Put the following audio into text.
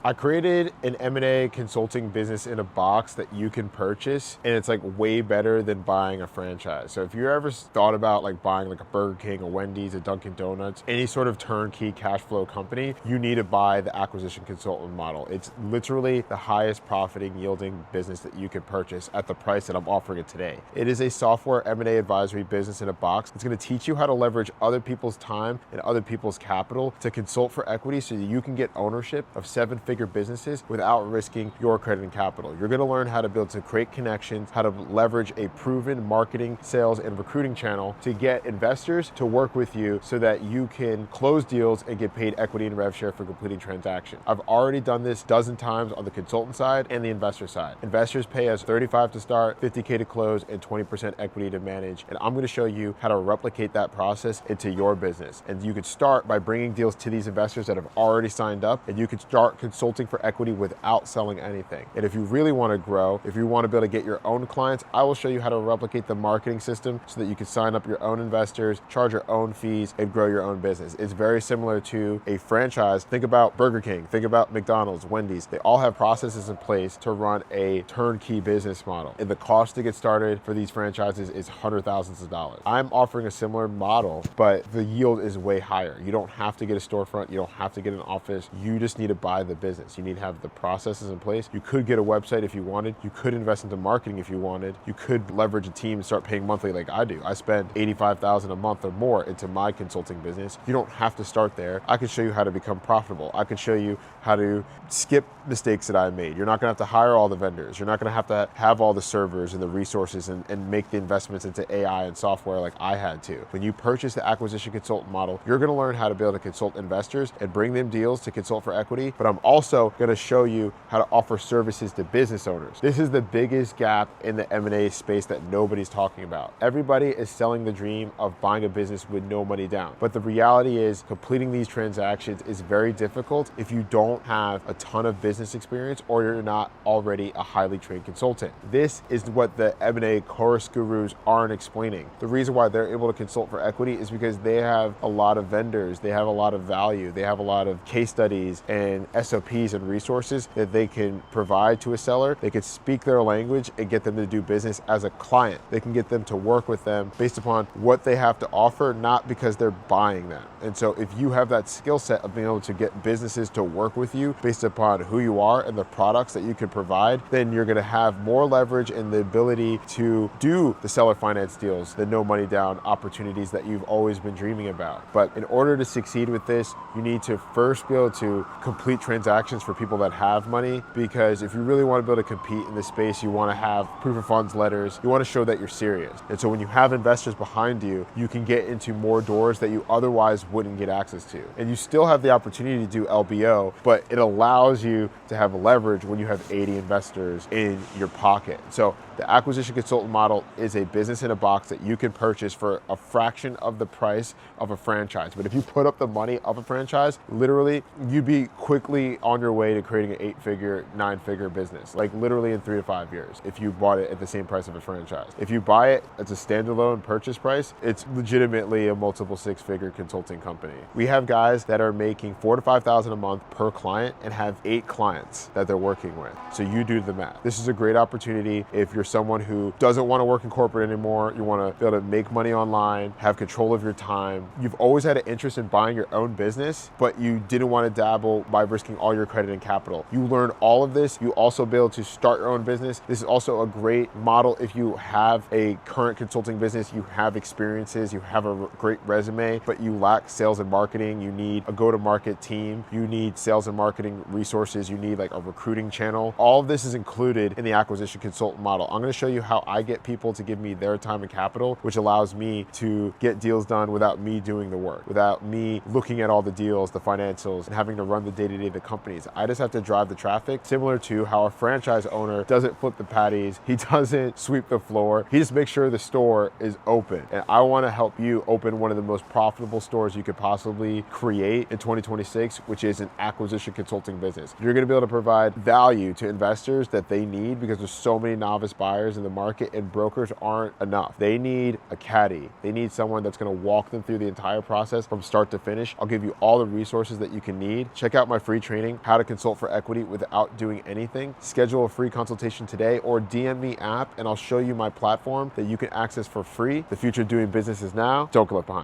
I created an M&A consulting business in a box that you can purchase, and it's like way better than buying a franchise. So if you ever thought about like buying like a Burger King, a Wendy's, a Dunkin' Donuts, any sort of turnkey cash flow company, you need to buy the acquisition consultant model. It's literally the highest profiting yielding business that you could purchase at the price that I'm offering it today. It is a software M&A advisory business in a box. It's going to teach you how to leverage other people's time and other people's capital to consult for equity so that you can get ownership of seven-figure businesses without risking your credit and capital. You're going to learn how to build to create connections, how to leverage a proven marketing, sales, and recruiting channel to get investors to work with you so that you can close deals and get paid equity and rev share for completing transactions. I've already done this a dozen times on the consultant side and the investor side. Investors pay us $35 to start, $50K to close, and 20% equity to manage. And I'm going to show you how to replicate that process into your business. And you could start by bringing deals to these investors that have already signed up, and you can start consulting for equity without selling anything. And if you really want to grow, if you want to be able to get your own clients, I will show you how to replicate the marketing system so that you can sign up your own investors, charge your own fees, and grow your own business. It's very similar to a franchise. Think about Burger King, think about McDonald's, Wendy's. They all have processes in place to run a turnkey business model. And the cost to get started for these franchises is hundreds of thousands of dollars. I'm offering a similar model, but the yield is way higher. You don't have to get a storefront. You don't have to get an office. You just need to buy the business. You need to have the processes in place. You could get a website if you wanted. You could invest into marketing if you wanted. You could leverage a team and start paying monthly like I do. I spend $85,000 a month or more into my consulting business. You don't have to start there. I can show you how to become profitable. I can show you how to skip mistakes that I made. You're not going to have to hire all the vendors. You're not going to have all the servers and the resources and make the investments into AI and software like I had to. When you purchase the acquisition consultant model, you're going to learn how to be able to consult investors and bring them deals to consult for equity. But I'm also going to show you how to offer services to business owners. This is the biggest gap in the M&A space that nobody's talking about. Everybody is selling the dream of buying a business with no money down. But the reality is completing these transactions is very difficult if you don't have a ton of business experience or you're not already a highly trained consultant. This is what the M&A course gurus aren't explaining. The reason why they're able to consult for equity is because they have a lot of vendors, they have a lot of value, they have a lot of case studies and SOPs and resources that they can provide to a seller. They can speak their language and get them to do business as a client. They can get them to work with them based upon what they have to offer, not because they're buying them. And so if you have that skill set of being able to get businesses to work with you based upon who you are and the products that you can provide, then you're going to have more leverage and the ability to do the seller finance deals, the no money down opportunities that you've always been dreaming about. But in order to succeed with this, you need to first be able to complete transactions for people that have money, because if you really want to be able to compete in this space, you want to have proof of funds letters. You want to show that you're serious. And so when you have investors behind you, you can get into more doors that you otherwise wouldn't get access to. And you still have the opportunity to do LBO, but it allows you to have leverage when you have 80 investors in your pocket. So the acquisition consultant model is a business in a box that you can purchase for a fraction of the price of a franchise. But if you put up the money of a franchise, literally you'd be quickly on your way to creating an 8-figure, 9-figure business, like literally in 3 to 5 years, if you bought it at the same price of a franchise. If you buy it as a standalone purchase price, it's legitimately a multiple 6-figure consulting company. We have guys that are making $4,000 to $5,000 a month per client and have 8 clients that they're working with. So you do the math. This is a great opportunity if you're someone who doesn't want to work in corporate anymore, you want to be able to make money online, have control of your time. You've always had an interest in buying your own business, but you didn't want to dabble by risking all your credit and capital. You learn all of this. You also be able to start your own business. This is also a great model if you have a current consulting business, you have experiences, you have a great resume, but you lack sales and marketing. You need a go-to-market team. You need sales and marketing resources. You need like a recruiting channel. All of this is included in the acquisition consultant model. I'm going to show you how I get people to give me their time and capital, which allows me to get deals done without me doing the work, without me looking at all the deals, the financials, and having to run the day-to-day of the companies. I just have to drive the traffic, similar to how a franchise owner doesn't flip the patties, he doesn't sweep the floor, he just makes sure the store is open. And I want to help you open one of the most profitable stores you could possibly create in 2026, which is an acquisition consulting business. You're going to be able to provide value to investors that they need because there's so many novice buyers in the market, and brokers aren't enough. They need a caddy. They need someone that's going to walk them through the entire process from start to finish. I'll give you all the resources that you can need. Check out my free training, How to Consult for Equity Without Doing Anything. Schedule a free consultation today or DM me app and I'll show you my platform that you can access for free. The future of doing business is now. Don't get left behind.